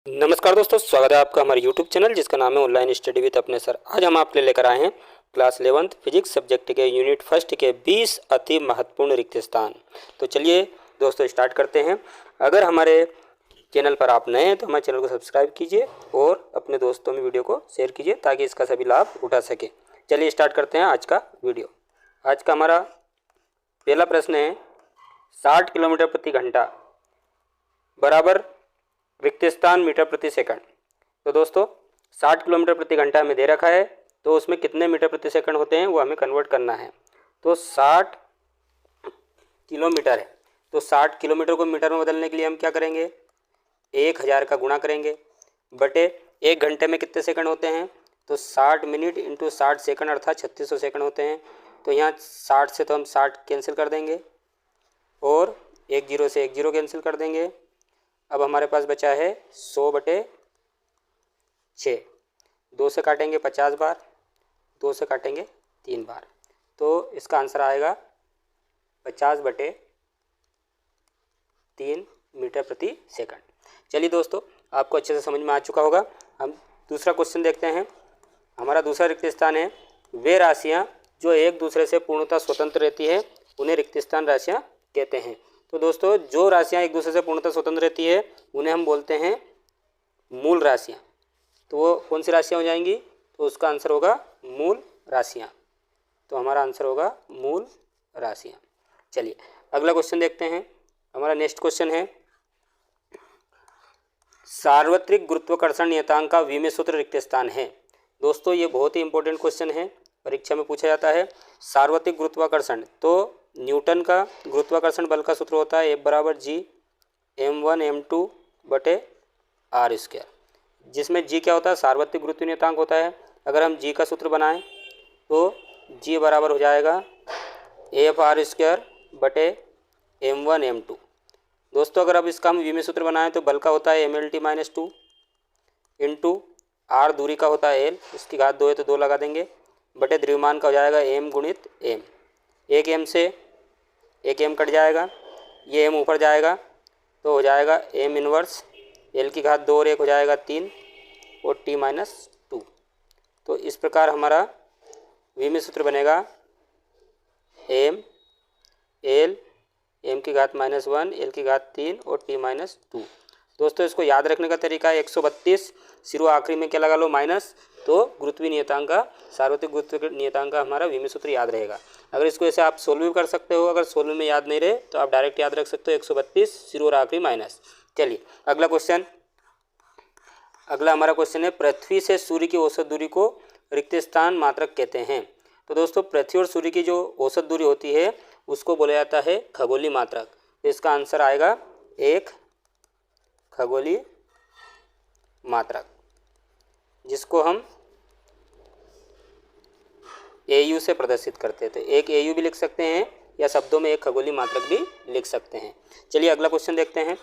नमस्कार दोस्तों, स्वागत है आपका हमारे YouTube चैनल जिसका नाम है ऑनलाइन स्टडी विद अपने सर। आज हम आपके लिए लेकर आए हैं क्लास 11th फिजिक्स सब्जेक्ट के यूनिट फर्स्ट के 20 अति महत्वपूर्ण रिक्त स्थान। तो चलिए दोस्तों स्टार्ट करते हैं। अगर हमारे चैनल पर आप नए हैं तो हमारे चैनल को सब्सक्राइब कीजिए और अपने दोस्तों में वीडियो को शेयर कीजिए ताकि इसका सभी लाभ उठा सके। चलिए स्टार्ट करते हैं आज का वीडियो। आज का हमारा पहला प्रश्न है 60 किलोमीटर प्रति घंटा बराबर रिक्त स्थान मीटर प्रति सेकंड। तो दोस्तों 60 किलोमीटर प्रति घंटा हमें दे रखा है, तो उसमें कितने मीटर प्रति सेकंड होते हैं वो हमें कन्वर्ट करना है। तो 60 किलोमीटर है, तो 60 किलोमीटर को मीटर में बदलने के लिए हम क्या करेंगे, 1000 का गुणा करेंगे बटे 1 घंटे में कितने सेकंड होते हैं, तो 60 मिनट इंटू 60 सेकंड अर्थात 3600 सेकंड होते हैं। तो यहाँ 60 से तो हम 60 कैंसिल कर देंगे और 1 जीरो से 1 जीरो कैंसिल कर देंगे। अब हमारे पास बचा है 100 बटे 6। 2 से काटेंगे 50 बार, 2 से काटेंगे 3 बार, तो इसका आंसर आएगा 50 बटे 3 मीटर प्रति सेकंड। चलिए दोस्तों, आपको अच्छे से समझ में आ चुका होगा। हम दूसरा क्वेश्चन देखते हैं। हमारा दूसरा रिक्त स्थान है वे राशियाँ जो एक दूसरे से पूर्णतः स्वतंत्र रहती है उन्हें रिक्त स्थान राशियाँ कहते हैं। तो दोस्तों जो राशियाँ एक दूसरे से पूर्णतः स्वतंत्र रहती है उन्हें हम बोलते हैं मूल राशियाँ। तो वो कौन सी राशियाँ हो जाएंगी, तो उसका आंसर होगा मूल राशियाँ। तो हमारा आंसर होगा मूल राशियाँ। चलिए अगला क्वेश्चन देखते हैं। हमारा नेक्स्ट क्वेश्चन है सार्वत्रिक गुरुत्वाकर्षण नियतांक का विमेय सूत्र रिक्त स्थान है। दोस्तों ये बहुत ही इंपॉर्टेंट क्वेश्चन है, परीक्षा में पूछा जाता है। सार्वत्रिक गुरुत्वाकर्षण, तो न्यूटन का गुरुत्वाकर्षण बल का सूत्र होता है F बराबर जी m1 m2 बटे आर स्क्वायर, जिसमें जी क्या होता है, सार्वत्रिक गुरुत्व नियतांक होता है। अगर हम जी का सूत्र बनाएं तो जी बराबर हो जाएगा एफ आर स्क्वायर बटे m1 m2। दोस्तों अगर अब इसका हम विमेय सूत्र बनाएं तो बल का होता है mlt-2 इंटू आर दूरी का होता है l, इसकी घात 2 है तो 2 लगा देंगे, बटे द्रव्यमान का हो जाएगा m गुणित m। एक m से एक m कट जाएगा, ये m ऊपर जाएगा तो हो जाएगा m इनवर्स l की घात 2 और 1 हो जाएगा 3 और t-2। तो इस प्रकार हमारा विमेय सूत्र बनेगा m l m की घात -1 l की घात 3 और t-2। दोस्तों इसको याद रखने का तरीका है 132 सिरो आखिरी में क्या लगा लो माइनस, तो गुरुत्वीय नियतांक का सार्वत्रिक गुरुत्व नियतांक का हमारा विमेय सूत्र याद रहेगा। अगर इसको ऐसे आप सोल्व भी कर सकते हो, अगर सोल्व में याद नहीं रहे तो आप डायरेक्ट याद रख सकते हो 132 सिरो और आखिरी माइनस। चलिए अगला क्वेश्चन। अगला हमारा क्वेश्चन है पृथ्वी से सूर्य की औसत दूरी को रिक्त स्थान मात्रक कहते हैं। तो दोस्तों पृथ्वी और सूर्य की जो औसत दूरी होती है उसको बोला जाता है खगोलीय मात्रक। तो इसका आंसर आएगा एक खगोलीय मात्रक, जिसको हम AU से प्रदर्शित करते थे। एक AU भी लिख सकते हैं या शब्दों में एक खगोलीय मात्रक भी लिख सकते हैं। चलिए अगला क्वेश्चन देखते हैं।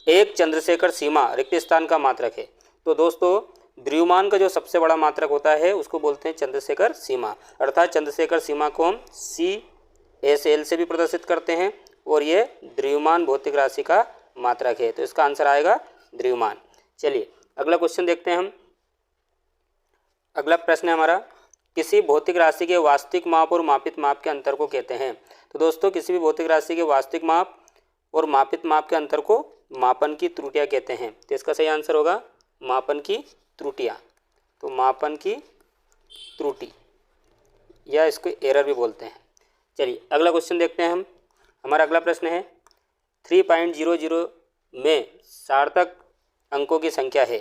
एक चंद्रशेखर सीमा रिक्त स्थान का मात्रक है। तो दोस्तों द्रव्यमान का जो सबसे बड़ा मात्रक होता है उसको बोलते हैं चंद्रशेखर सीमा, अर्थात चंद्रशेखर सीमा को हम CSL से भी प्रदर्शित करते हैं और ये द्रव्यमान भौतिक राशि का मात्रक है। तो इसका आंसर आएगा द्रव्यमान। चलिए अगला क्वेश्चन देखते हैं हम। अगला प्रश्न है हमारा किसी भौतिक राशि के वास्तविक माप और मापित माप के अंतर को कहते हैं। तो दोस्तों किसी भी भौतिक राशि के वास्तविक माप और मापित माप के अंतर को मापन की त्रुटियां कहते हैं। तो इसका सही आंसर होगा मापन की त्रुटियां। तो मापन की त्रुटि या इसको एरर भी बोलते हैं। चलिए अगला क्वेश्चन देखते हैं हम। हमारा अगला प्रश्न है 3.00 में सार्थक अंकों की संख्या है।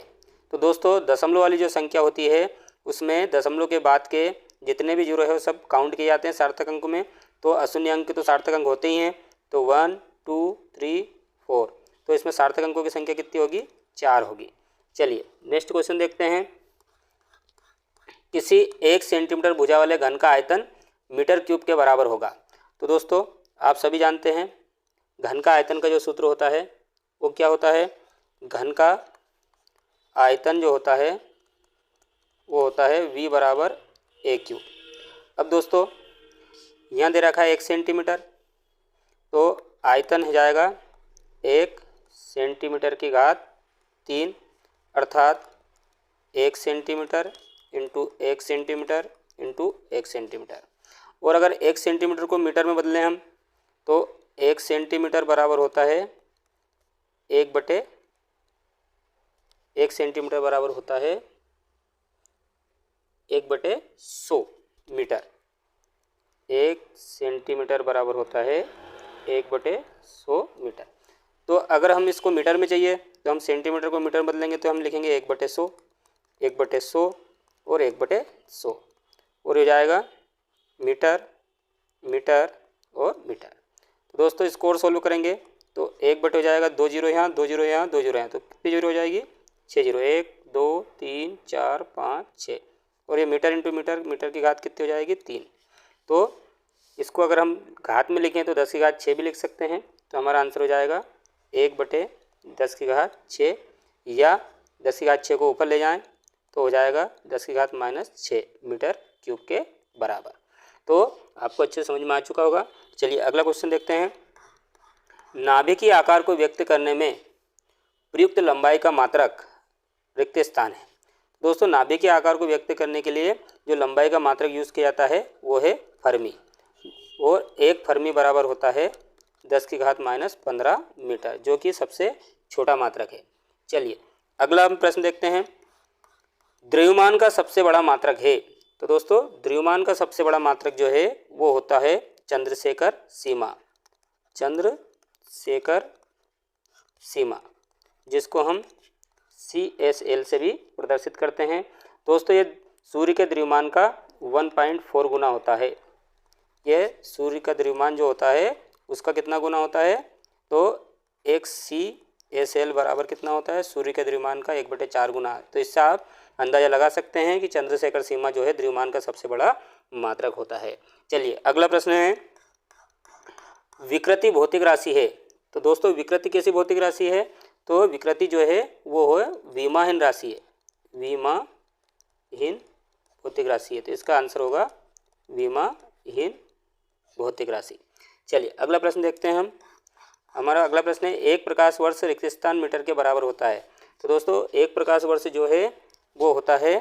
तो दोस्तों दशमलव वाली जो संख्या होती है उसमें दशमलव के बाद के जितने भी जीरो है वो सब काउंट किए जाते हैं सार्थक अंक में। तो अशून्य अंक तो सार्थक अंक होते ही हैं, तो 1 2 3 4, तो इसमें सार्थक अंकों की संख्या कितनी होगी, 4 होगी। चलिए नेक्स्ट क्वेश्चन देखते हैं। किसी 1 सेंटीमीटर भुजा वाले घन का आयतन मीटर क्यूब के बराबर होगा। तो दोस्तों आप सभी जानते हैं घन का आयतन का जो सूत्र होता है वो क्या होता है, घन का आयतन जो होता है वो होता है V बराबर A क्यूब। अब दोस्तों यहाँ दे रखा है 1 सेंटीमीटर, तो आयतन हो जाएगा 1 सेंटीमीटर की घात 3 अर्थात 1 centimetre into 1 centimetre into 1 centimetre. और अगर 1 सेंटीमीटर को मीटर में बदलें हम तो 1 सेंटीमीटर बराबर होता है 1 सेंटीमीटर बराबर होता है 1/100 मीटर। 1 सेंटीमीटर बराबर होता है 1/100 मीटर। तो अगर हम इसको मीटर में चाहिए तो हम सेंटीमीटर को मीटर में बदलेंगे तो हम लिखेंगे 1/100, 1/100 और 1/100 और हो जाएगा मीटर, मीटर और मीटर। तो दोस्तों इसको और सोल्व करेंगे तो 1 हो जाएगा 2 जीरो यहाँ, 2 जीरो यहाँ, 2 जीरो यहाँ, तो कितनी जीरो हो जाएगी 6 जीरो। 1 2 3 4 5 6 और ये मीटर इंटू मीटर, मीटर की घात कितनी हो जाएगी 3। तो इसको अगर हम घात में लिखें तो 10 की घात 6 भी लिख सकते हैं। तो हमारा आंसर हो जाएगा 1/10 की घात 6 या 10 की घात 6 को ऊपर ले जाएं तो हो जाएगा 10 की घात -6 मीटर क्यूब के बराबर। तो आपको अच्छे से समझ में आ चुका होगा। चलिए अगला क्वेश्चन देखते हैं। नाभिकीय आकार को व्यक्त करने में प्रयुक्त लंबाई का मात्रक रिक्त स्थान है। दोस्तों नाभिकीय आकार को व्यक्त करने के लिए जो लंबाई का मात्रक यूज़ किया जाता है वो है फर्मी, और 1 फर्मी बराबर होता है 10 की घात -15 मीटर, जो कि सबसे छोटा मात्रक है। चलिए अगला हम प्रश्न देखते हैं। द्रव्यमान का सबसे बड़ा मात्रक है। तो दोस्तों द्रव्यमान का सबसे बड़ा मात्रक जो है वो होता है चंद्रशेखर सीमा, चंद्रशेखर सीमा, जिसको हम CSL से भी प्रदर्शित करते हैं। दोस्तों ये सूर्य के द्रव्यमान का 1.4 गुना होता है। ये सूर्य का द्रव्यमान जो होता है उसका कितना गुना होता है, तो एक CSL बराबर कितना होता है, सूर्य के द्रव्यमान का 1/4 गुना। तो इससे आप अंदाज़ा लगा सकते हैं कि चंद्रशेखर सीमा जो है द्रव्यमान का सबसे बड़ा मात्रक होता है। चलिए अगला प्रश्न है, विकृति भौतिक राशि है। तो दोस्तों विकृति कैसी भौतिक राशि है, तो विकृति जो है वो है विमाहीन राशि है, विमाहीन भौतिक राशि है। तो इसका आंसर होगा विमाहीन भौतिक राशि। चलिए अगला प्रश्न देखते हैं हम। हमारा अगला प्रश्न है, 1 प्रकाश वर्ष रिक्त स्थान मीटर के बराबर होता है। तो दोस्तों 1 प्रकाश वर्ष जो है वो होता है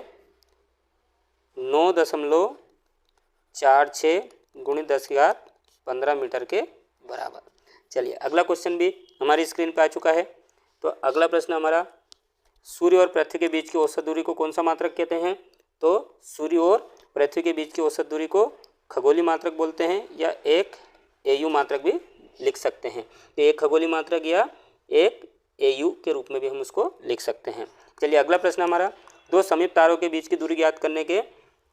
9.46 गुणित 10 की घात 15 मीटर के बराबर। चलिए अगला क्वेश्चन भी हमारी स्क्रीन पे आ चुका है। तो अगला प्रश्न हमारा, सूर्य और पृथ्वी के बीच की औसत दूरी को कौन सा मात्रक कहते हैं। तो सूर्य और पृथ्वी के बीच की औसत दूरी को खगोलीय मात्रक बोलते हैं, या एक AU मात्रक भी लिख सकते हैं। तो एक खगोलीय मात्रक या एक AU के रूप में भी हम उसको लिख सकते हैं। चलिए अगला प्रश्न हमारा, 2 समीप तारों के बीच की दूरी ज्ञात करने के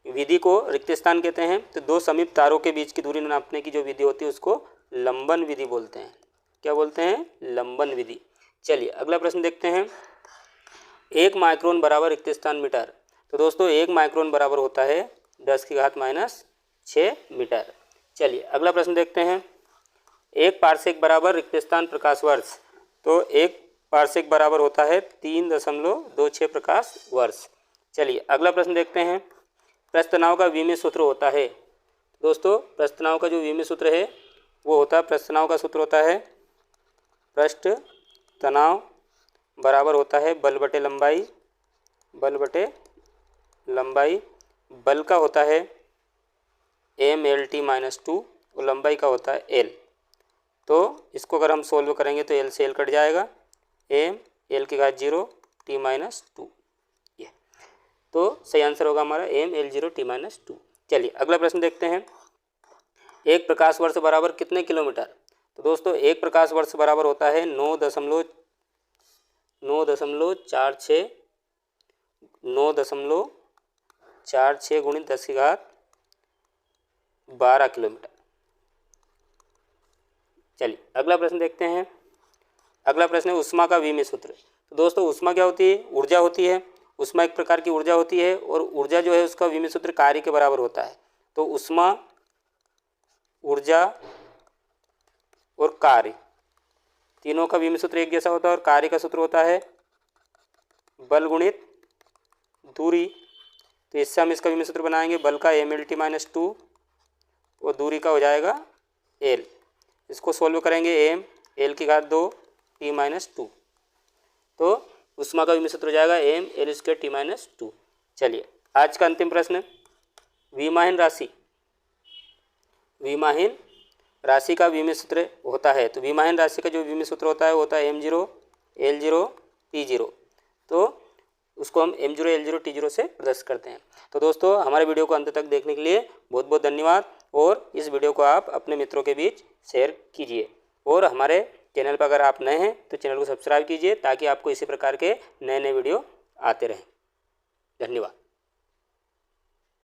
विधि को रिक्त स्थान कहते हैं। तो 2 समीप तारों के बीच की दूरी नापने की जो विधि होती है उसको लंबन विधि बोलते हैं। क्या बोलते हैं, लंबन विधि। चलिए अगला प्रश्न देखते हैं। 1 माइक्रोन बराबर रिक्त स्थान मीटर। तो दोस्तों 1 माइक्रोन बराबर होता है 10 की घात -6 मीटर। चलिए अगला प्रश्न देखते हैं। 1 पारसेक बराबर रिक्त स्थान प्रकाश वर्ष। तो 1 पारसेक बराबर होता है 3.26 प्रकाश वर्ष। चलिए अगला प्रश्न देखते हैं। प्रस्थ तनाव का विमीय सूत्र होता है। दोस्तों प्रस्थ तनाव का जो विमीय सूत्र है वो होता है, प्रस्थ तनाव का सूत्र होता है, पृष्ठ तनाव बराबर होता है बल बटे लंबाई, बल बटे लंबाई। बल का होता है MLT-2 और लंबाई का होता है L। तो इसको अगर हम सोल्व करेंगे तो L से L कट जाएगा, L की घात 0 T-2। ये तो सही आंसर होगा हमारा ML0 T-2। चलिए अगला प्रश्न देखते हैं। 1 प्रकाश वर्ष बराबर कितने किलोमीटर। तो दोस्तों 1 प्रकाश वर्ष बराबर होता है 9.46 गुणित 10 की घात 12 किलोमीटर। चलिए अगला प्रश्न देखते हैं। अगला प्रश्न है ऊष्मा का विमीय सूत्र। तो दोस्तों ऊष्मा क्या होती है, ऊर्जा होती है। ऊष्मा एक प्रकार की ऊर्जा होती है और ऊर्जा जो है उसका विमीय सूत्र कार्य के बराबर होता है। तो ऊष्मा, ऊर्जा और कार्य तीनों का विमीय सूत्र एक जैसा होता है, और कार्य का सूत्र होता है बल गुणित दूरी। तो इससे हम इसका विमीय सूत्र बनाएंगे, बल का MLT-2 और दूरी का हो जाएगा L। इसको सोल्व करेंगे, M L की घात 2 T-2। तो उष्मा का विमेय सूत्र हो जाएगा mL²T-2। चलिए आज का अंतिम प्रश्न, विमाहीन राशि का विमेय सूत्र होता है। तो विमाहीन राशि का जो विमेय सूत्र होता है वो होता है m0 L0 T0। तो उसको हम m0 L0 T0 से प्रदर्शित करते हैं। तो दोस्तों हमारे वीडियो को अंत तक देखने के लिए बहुत बहुत धन्यवाद, और इस वीडियो को आप अपने मित्रों के बीच शेयर कीजिए, और हमारे चैनल पर अगर आप नए हैं तो चैनल को सब्सक्राइब कीजिए ताकि आपको इसी प्रकार के नए नए वीडियो आते रहें। धन्यवाद।